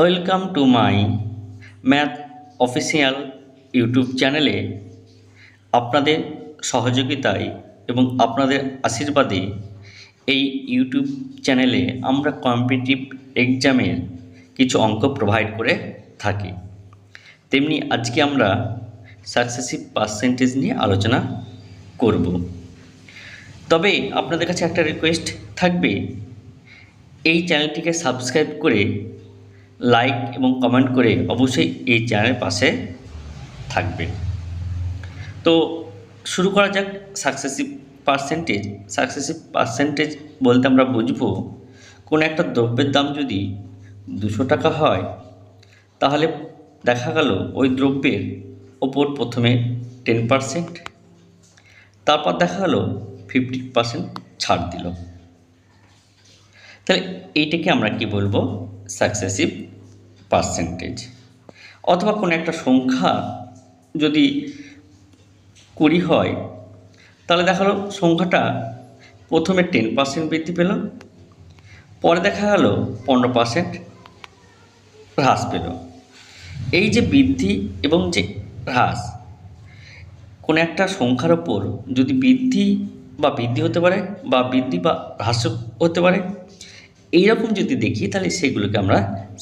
Welcome to my math official YouTube চ্যানেলে। আপনাদের সহযোগিতায় এবং আপনাদের আশীর্বাদে এই ইউটিউব চ্যানেলে আমরা কম্পিটিটিভ এক্সামের কিছু অঙ্ক প্রোভাইড করে থাকি। তেমনি আজকে আমরা সাকসেসিভ পার্সেন্টেজ নিয়ে আলোচনা করব। তবে আপনাদের কাছে একটা রিকোয়েস্ট থাকবে, এই চ্যানেলটিকে সাবস্ক্রাইব করে লাইক এবং কমেন্ট করে অবশ্যই এই চ্যানেলের পাশে থাকবেন। তো শুরু করা যাক সাকসেসিভ পার্সেন্টেজ। সাকসেসিভ পার্সেন্টেজ বলতে আমরা বুঝব, কোনো একটা দ্রব্যের দাম যদি 200 টাকা হয়, তাহলে দেখা গেল ওই দ্রব্যের ওপর প্রথমে 10%, তারপর দেখা গেল 50% ছাড় দিল। তাহলে এইটাকে আমরা কি বলবো? Successive percentage. অথবা কোনো একটা সংখ্যা যদি 20 হয়, তাহলে দেখা গেলো সংখ্যাটা প্রথমে 10% বৃদ্ধি পেল, পরে দেখা গেল 15% হ্রাস পেল। এই যে বৃদ্ধি এবং যে হ্রাস, কোনো একটা সংখ্যার ওপর যদি বৃদ্ধি হতে পারে বা বৃদ্ধি বা হ্রাস হতে পারে, এইরকম যদি দেখি তাহলে সেগুলোকে আমরা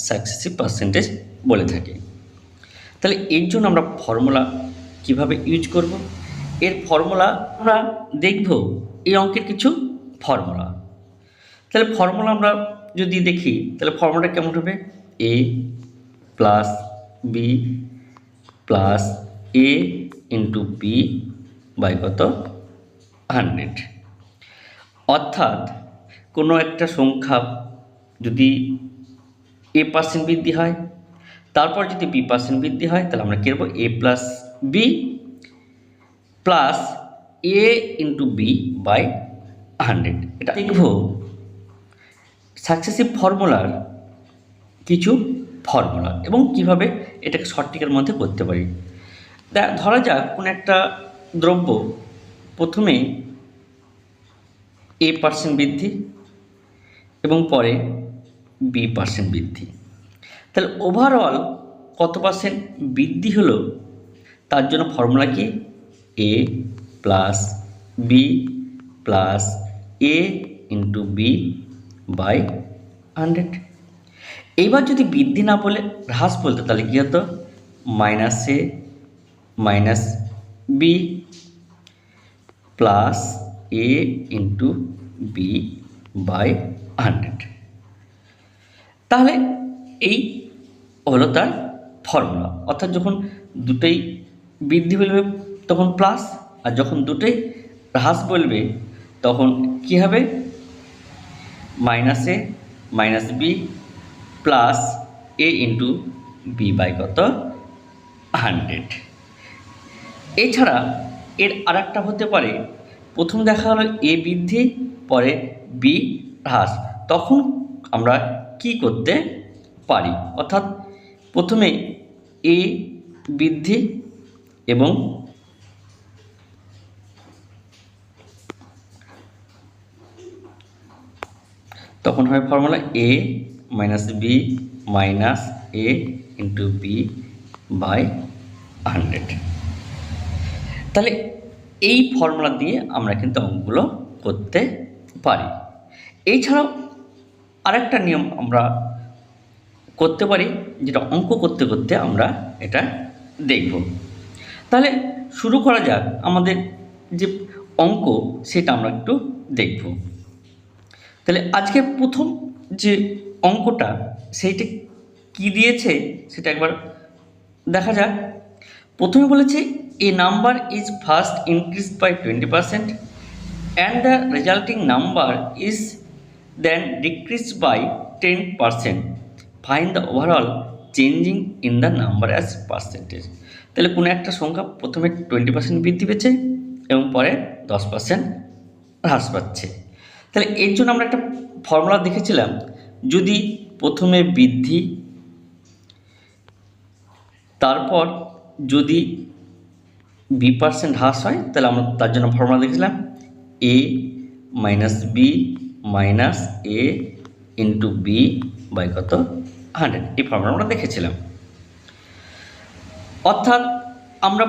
সাকসেসিভ পার্সেন্টেজ বলে থাকি। তাহলে এর জন্য আমরা ফর্মুলা কিভাবে ইউজ করব, এর ফর্মুলা আমরা দেখব, এই অঙ্কের কিছু ফর্মুলা। তাহলে ফর্মুলা আমরা যদি দেখি তাহলে ফর্মুলাটা কেমন হবে? a plus b plus a into b by কত 100। অর্থাৎ কোনো একটা সংখ্যা যদি a% বৃদ্ধি হয়, তারপর যদি b% বৃদ্ধি হয়, তাহলে আমরা কী করবো? a plus b plus a into b by 100। এটা দেখব সাকসেসিভ ফর্মুলার কিছু ফর্মুলা এবং কিভাবে এটাকে সঠিকের মধ্যে করতে পারি। ধরা যাক কোনো একটা দ্রব্য প্রথমে a% বৃদ্ধি এবং পরে b% বৃদ্ধি, তাহলে ওভারঅল কত পার্সেন্ট বৃদ্ধি হলো তার জন্য ফর্মুলা কি? a plus b plus a into b by 100। এইবার যদি বৃদ্ধি না বলে হ্রাস বলতে, তাহলে কী হতো? Minus a minus b plus a into b by 100। তাহলে এই হলো তার ফর্মুলা। অর্থাৎ যখন দুটোই বৃদ্ধি বলবে তখন প্লাস, আর যখন দুটোই হ্রাস বলবে তখন কী হবে? Minus a minus b plus a into b by কত 100। এছাড়া এর আরেকটা হতে পারে, প্রথম দেখা হলো এ বৃদ্ধি পরে বি হ্রাস, তখন আমরা কি করতে পারি? অর্থাৎ প্রথমে এ বৃদ্ধি এবং তখন হয় formula a minus b minus a into b by 100। তাহলে এই ফর্মুলা দিয়ে আমরা কিন্তু অঙ্কগুলো করতে পারি। এছাড়াও আরেকটা নিয়ম আমরা করতে পারি, যেটা অঙ্ক করতে করতে আমরা এটা দেখব। তাহলে শুরু করা যাক, আমাদের যে অঙ্ক সেটা আমরা একটু দেখব। তাহলে আজকে প্রথম যে অঙ্কটা সেইটা কি দিয়েছে সেটা একবার দেখা যাক। প্রথমে বলেছে a number is first increase by 20% and the resulting number is then decrease by 10%, find the overall changing in the number as percentage. তাহলে কোনো একটা সংখ্যা প্রথমে 20% বৃদ্ধি পেয়েছে এবং পরে 10% হ্রাস পাচ্ছে। তাহলে এর জন্য আমরা একটা ফর্মুলা দেখেছিলাম, যদি প্রথমে বৃদ্ধি তারপর যদি b% হ্রাস হয়, তাহলে আমরা তার জন্য ফর্মুলা দেখেছিলাম a minus b minus a into b by কত 100, এই ফর্মুলা আমরা দেখেছিলাম। অর্থাৎ আমরা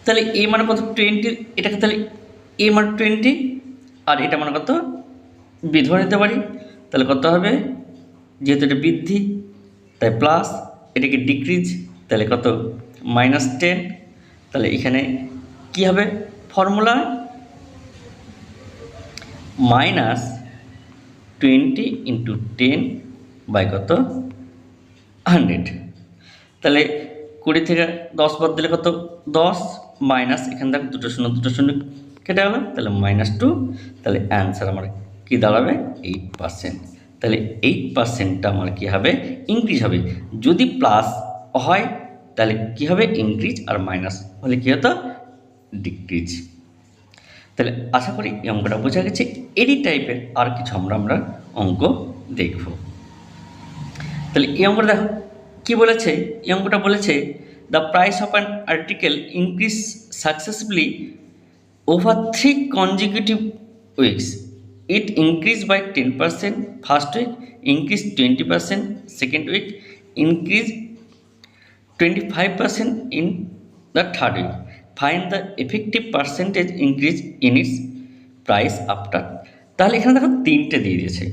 তাহলে এ মানে কত 20, এটাকে তাহলে এ মানে 20 আর এটা মানে কত বি ধরে নিতে পারি। তাহলে কত হবে, যেহেতু এটা বৃদ্ধি তাই প্লাস, এটাকে ডিক্রিজ তাহলে কত -10। তাহলে এখানে কি হবে ফর্মুলা, -20 × 10 বাই কত 100। তাহলে 20 থেকে 10 বাদ দিলে কত 10, মাইনাস এখানে দেখ দুটো শূন্য কেটে গেল, তাহলে -2। তাহলে অ্যান্সার আমার কী দাঁড়াবে 8%। তাহলে 8%টা আমার কী হবে ইনক্রিজ হবে। যদি প্লাস হয় তাহলে কী হবে ইনক্রিজ, আর মাইনাস হলে কী হতো ডিক্রিজ। তাহলে আশা করি এই অঙ্কটা বোঝা গেছে। এরই টাইপের আর কিছু আমরা অঙ্ক দেখব। তাহলে এই অঙ্কটা দেখো কী বলেছে, এই অঙ্কটা বলেছে the price of an article increase successfully over 3 consecutive weeks. It increased by 10% first week, increased 20% second week, increased 25% in the third week. Find the effective percentage increase in its price after. তাহলে এখানে দেখো 3টে দিয়ে দিয়েছে।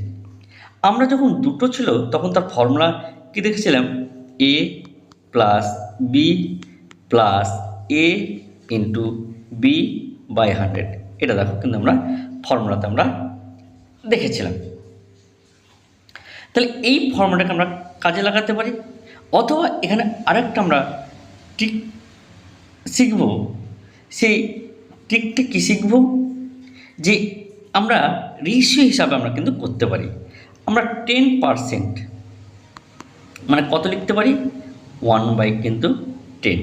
আমরা যখন দুটো ছিল তখন তার ফর্মুলা কি দেখেছিলাম, a plus b plus a into b by 100। এটা দেখো কিন্তু আমরা ফর্মুলাতে আমরা দেখেছিলাম। তাহলে এই ফর্মুলাটাকে আমরা কাজে লাগাতে পারি, অথবা এখানে আরেকটা আমরা ট্রিক শিখব। সেই ট্রিকটা কী শিখব, যে আমরা রেশিও হিসাবে আমরা কিন্তু করতে পারি। আমরা 10% মানে কত লিখতে পারি 1/10।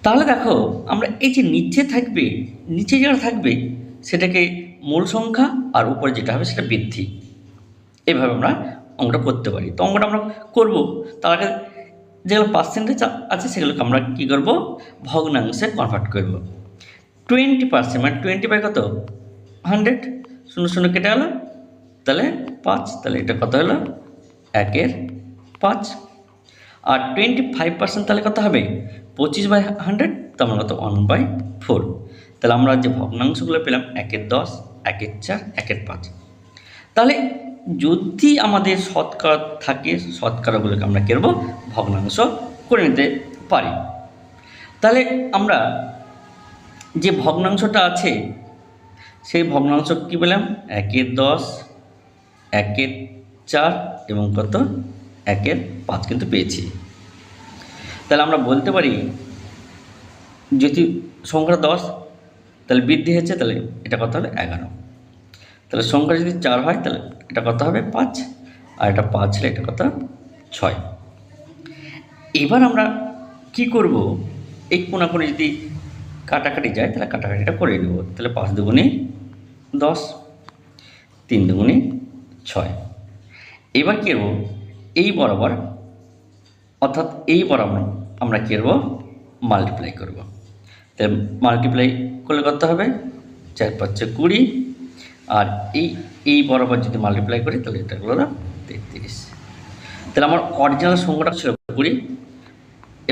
তাহলে দেখো আমরা এই যে নিচে যেটা থাকবে সেটাকে মূল সংখ্যা, আর উপরে যেটা হবে সেটা বৃদ্ধি, এইভাবে আমরা অঙ্কটা করতে পারি। তো অঙ্কটা আমরা করবো, তার আগে যেগুলো পার্সেন্টেজ আছে সেগুলোকে আমরা কী করব ভগ্নাংশে কনভার্ট করব। 20% মানে 20 বাই কত 100, 0 কেটে গেল, তাহলে 5। তাহলে এটা কত হলো 1/5। আর 25% তাহলে কত হবে 25/100, তার মানে কত 1/4। তাহলে আমরা যে ভগ্নাংশগুলো পেলাম 1/10, 1/4, 1/5। তাহলে যদি আমাদের শতকরা থাকে শতকরাগুলোকে আমরা কী করব ভগ্নাংশ করে নিতে পারি। তাহলে আমরা যে ভগ্নাংশটা আছে সেই ভগ্নাংশ কী বললাম 1/10, 1/4 এবং কত 1/5 কিন্তু পেয়েছি। তাহলে আমরা বলতে পারি যদি সংখ্যা 10 তাহলে বৃদ্ধি হয়েছে, তাহলে এটা কত হবে 11। তাহলে সংখ্যা যদি 4 হয় তাহলে এটা কত হবে 5, আর এটা 5 হলে এটা কত 6। এবার আমরা কি করব, এই কোণাকুণি যদি কাটাকাটি যায় তাহলে কাটাকাটিটা করে নেব। তাহলে 5 দুগুণে 10, 3 দুগুণে 6। এবার কী করব এই বরাবর, অর্থাৎ এই বরাবর আমরা কী করব মাল্টিপ্লাই করব। তাহলে মাল্টিপ্লাই করলে কত হবে 4 × 5 = 20, আর এই বরাবর যদি মাল্টিপ্লাই করি তাহলে এটা হলো 33। তাহলে আমার অরিজিনাল সংখ্যাটা ছিল 20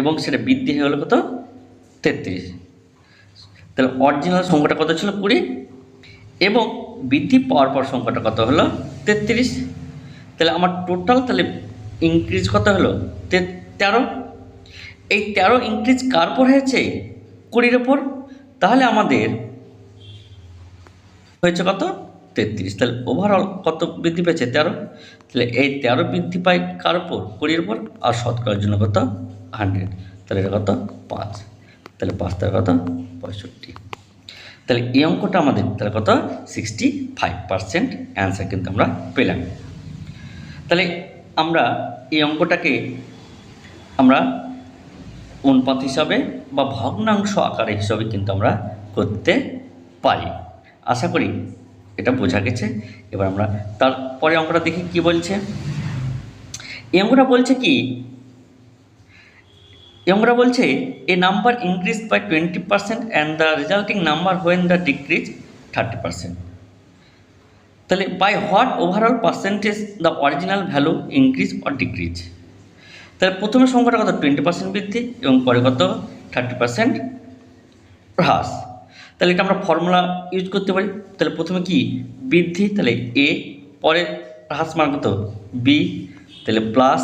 এবং সেটা বৃদ্ধি হয়ে গেলো কত 33। তাহলে অরিজিনাল সংখ্যাটা কত ছিল 20 এবং বৃদ্ধি পাওয়ার পর সংখ্যাটা কত হলো 33। তাহলে আমার টোটাল তাহলে ইনক্রিজ কত হলো 13। এই 13 ইনক্রিজ কার পর হয়েছে 20-এর ওপর, তাহলে আমাদের হয়েছে কত 33। তাহলে ওভারঅল কত বৃদ্ধি পেয়েছে 13। তাহলে এই 13 বৃদ্ধি পায় কার উপর 20-এর উপর, আর শতকরার জন্য কত 100। তাহলে এটা কত 5। তাহলে 5 থেকে কত 65। তাহলে এই অঙ্কটা আমাদের তাহলে কত 65% অ্যান্সার কিন্তু আমরা পেলাম। তাহলে আমরা এই অঙ্কটাকে আমরা অনুপাত হিসাবে বা ভগ্নাংশ আকারে হিসাবে কিন্তু আমরা করতে পারি। আশা করি এটা বোঝা গেছে। এবার আমরা তারপরে অঙ্কটা দেখি কি বলছে। এই অঙ্কটা বলছে কি, এই অঙ্কটা বলছে a number increase by 20% and the resulting number when the decrease 30%। তাহলে by what overall percentage the original value increase or decrease. তাহলে প্রথমে সংখ্যাটা কত 20% বৃদ্ধি এবং পরে কত 30% হ্রাস। তাহলে এটা আমরা ফর্মুলা ইউজ করতে পারি। তাহলে প্রথমে কি বৃদ্ধি, তাহলে এ, পরে হ্রাস মান কত বি, তাহলে plus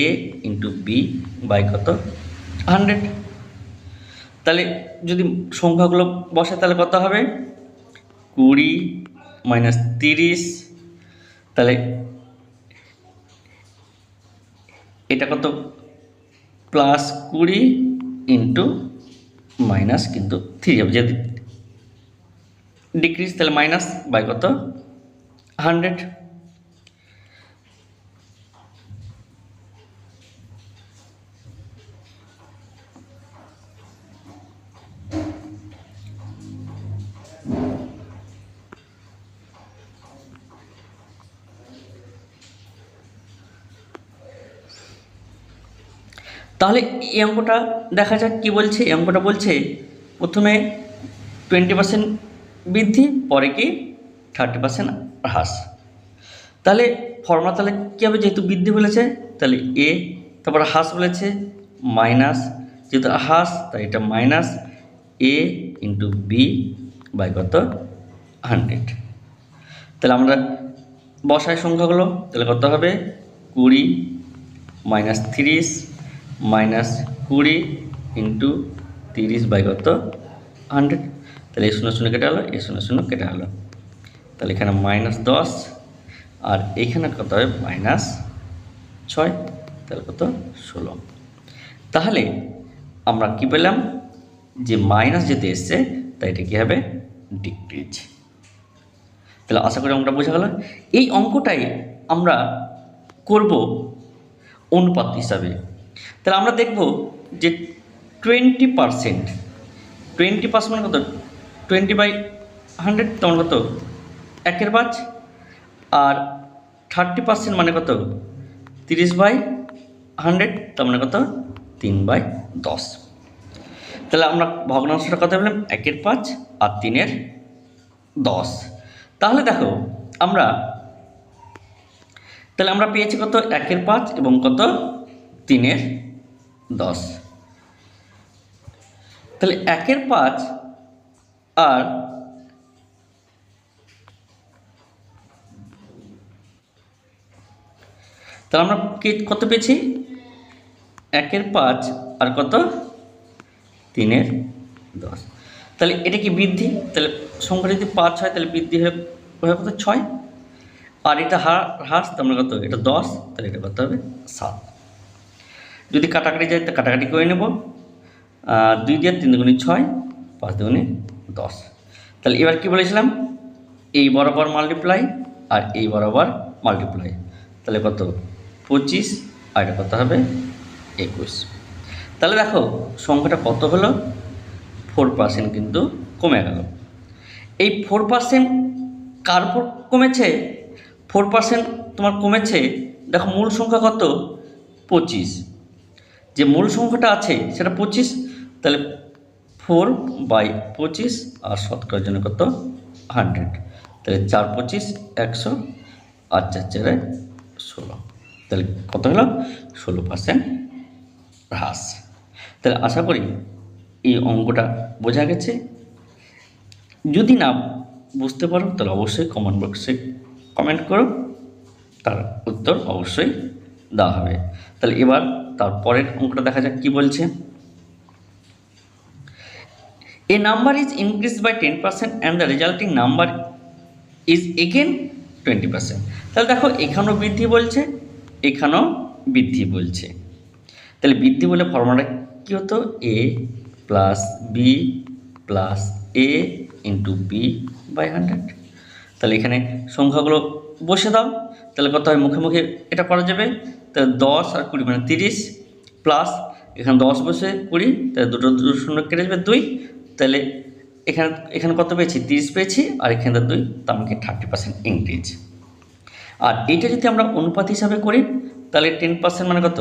a into b by কত 100। তাহলে যদি সংখ্যাগুলো বসে তাহলে কত হবে 20 মাইনাস 30, তাহলে এটা কত প্লাস 20 ইন্টু মাইনাস কিন্তু 3 হবে, যদি ডিক্রিজ তাহলে মাইনাস বাই কত 100। তাহলে এই অঙ্কটা দেখা যাক কী বলছে। এই অঙ্কটা বলছে প্রথমে 20% বৃদ্ধি, পরে কি 30% হ্রাস। তাহলে ফর্মুলা তাহলে কী হবে, যেহেতু বৃদ্ধি বলেছে তাহলে এ, তারপর হ্রাস বলেছে মাইনাস, যেহেতু হ্রাস তাই এটা minus a into b by কত 100। তাহলে আমরা বসাই সংখ্যাগুলো, তাহলে কত হবে 20 মাইনাস 30 মাইনাস 20 ইন্টু 30 বাই কত 100। তাহলে এই 0 0 কেটে হলো, এই 0 0 কেটে হলো, তাহলে এখানে মাইনাস 10 আর এইখানে কত হবে মাইনাস 6, তাহলে কত 16। তাহলে আমরা কি পেলাম যে মাইনাস যেতে এসছে তাই এটা কী হবে ডিক্রিজ। তাহলে আশা করি অঙ্কটা বোঝা গেল। এই অঙ্কটাই আমরা করব অনুপাত হিসাবে। তাহলে আমরা দেখব যে 20% মানে কত 20/100 তেমন কত 1/5, আর 30% মানে কত 30/100 তার মানে কত 3/10। তাহলে আমরা ভগ্নাংশটা কত বললাম 1/5 আর 3/10। তাহলে দেখো আমরা পেয়েছি কত 1/5 এবং কত 3/10। তাহলে 1/5 আর তাহলে আমরা কত পেয়েছি 1/5 আর কত 3/10। তাহলে এটা কি বৃদ্ধি, তাহলে সংখ্যা যদি 5 হয় তাহলে বৃদ্ধি হয়ে কত 6, আর এটা হ্রাস তার মানে কত এটা 10, তাহলে এটা কত হবে 7। যদি কাটাকাটি যায় তো কাটাকাটি করে নেব, 2 দিয়ে 3 দুগুণে 6, 5 দুগুণে 10। তাহলে এবার কি বলেছিলাম এই বরাবর মাল্টিপ্লাই আর এই বরাবর মাল্টিপ্লাই, তাহলে কত 25 আর এটা কত হবে 21। তাহলে দেখো সংখ্যাটা কত হলো 4% কিন্তু কমে গেল। এই 4% কার উপর কমেছে, 4% তোমার কমেছে, দেখো মূল সংখ্যা কত 25, যে মূল সংখ্যাটা আছে সেটা 25, তাহলে 4/25 আর শতকরার জন্য কত 100, তাহলে 4 25 100 আর 4 4 16, তাহলে কত হলো 16% হ্রাস। তাহলে আশা করি এই অঙ্কটা বোঝা গেছে। যদি না বুঝতে পারো তাহলে অবশ্যই কমেন্ট বক্সে কমেন্ট করো, তার উত্তর অবশ্যই দেওয়া হবে। তাহলে এবার তারপরের অঙ্কটা দেখা যাক কি বলছে। A number is increase by 10% and the resulting number is again 20%। তাহলে দেখো এখানেও বৃদ্ধি বলছে, এখানেও বৃদ্ধি বলছে। তাহলে বৃদ্ধি বলে ফর্মুলাটা কী হতো a plus b plus a into b by 100। তাহলে এখানে সংখ্যাগুলো বসে দাও, তাহলে কত হয় মুখে মুখে এটা করা যাবে। তাহলে 10 আর 20 মানে 30 প্লাস এখানে 10 বসে 20, তাহলে দুটো শূন্য কেটে যাবে 2, তাহলে এখানে কত পেয়েছি 30 পেয়েছি আর এখানে 2, তার মানে 30% ইনক্রিজ। আর এইটা যদি আমরা অনুপাত হিসাবে করি তাহলে 10% মানে কত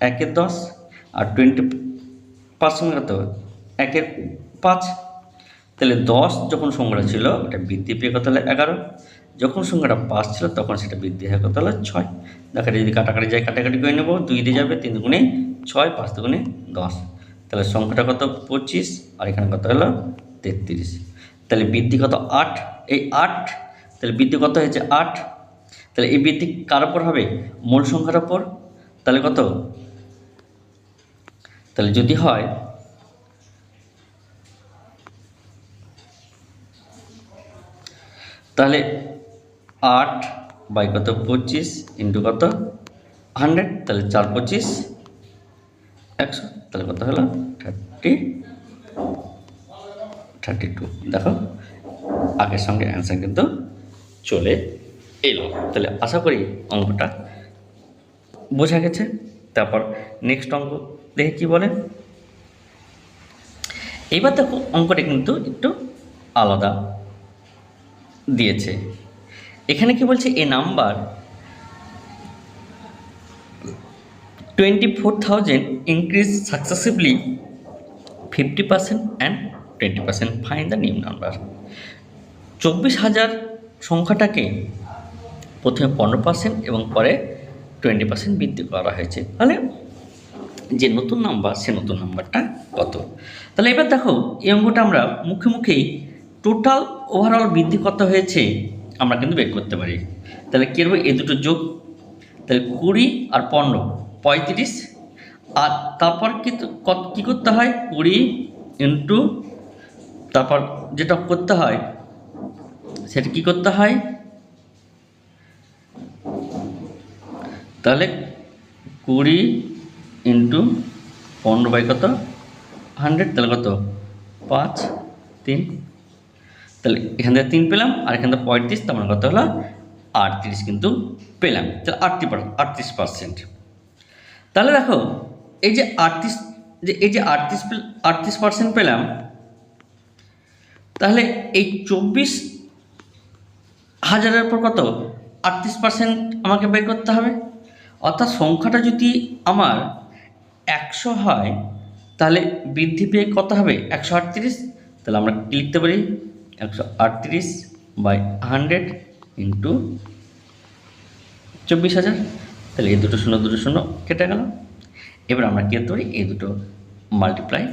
1/10 আর 20% মানে কত 1/5। তাহলে 10 যখন সংখ্যাটা ছিল ওটা বৃদ্ধি পেয়ে কত হলো 11, যখন সংখ্যাটা 5 ছিল তখন সেটা বৃদ্ধি হয় কত হলো 6। দেখো যদি কাটাকাটি যায় কাটাকাটি করে নেব, 2 দিয়ে যাবে, 3 দুগুণে 6, 5 দুগুণে 10, তাহলে সংখ্যাটা কত 25 আর এখানে কত হলো 33। তাহলে বৃদ্ধি কত 8, এই 8, তাহলে বৃদ্ধি কত হয়েছে 8। তাহলে এই বৃদ্ধি কার উপর হবে? মূল সংখ্যার উপর। তাহলে কত? তাহলে যদি হয় তাহলে 8 বাই কত 25 ইন্টু কত 100, তাহলে 4 25 100, তাহলে কত হলো 32। দেখো আগের সঙ্গে অ্যান্সার কিন্তু চলে এলো। তাহলে আশা করি অঙ্কটা বোঝা গেছে। তারপর নেক্সট অঙ্ক দেখে কি বলে। এবার দেখো অঙ্কটা কিন্তু একটু আলাদা দিয়েছে। এখানে কি বলছে? A number 24,000 increase successively 50% and 20%. Find the new number. 24,000 সংখ্যাটাকে প্রথমে 15% এবং পরে 20% বৃদ্ধি করা হয়েছে। তাহলে যে নতুন নাম্বার সে নতুন নাম্বারটা কত? তাহলে এবার দেখো এই অঙ্কটা আমরা মুখে মুখেই টোটাল ওভারঅল বৃদ্ধি কত হয়েছে আমরা কিন্তু বের করতে পারি। তাহলে কী করবো? এই দুটো যোগ, তাহলে 20 আর 15 35, আর তারপর কী করতে হয়? 20 ইন্টু তারপর যেটা করতে হয় সেটা কী করতে হয়? তাহলে 20 ইন্টু 15 বাই কত 100, তাহলে কত 5 3, তাহলে এখান থেকে 3 পেলাম আর এখান থেকে 35, তার মানে কত হলো 38 কিন্তু পেলাম। তাহলে 38%। তাহলে দেখো এই যে 38% পেলাম, তাহলে এই 24,000-এর পর কত 38% আমাকে বের করতে হবে। অর্থাৎ সংখ্যাটা যদি আমার 100 হয় তাহলে বৃদ্ধি পেয়ে কত হবে 138। তাহলে আমরা কি লিখতে পারি? 138 বাই 100 ইন্টু 24,000। তাহলে এই দুটো শূন্য কেটে গেল। এবার আমরা কী করতে পারি? এই দুটো মাল্টিপ্লাই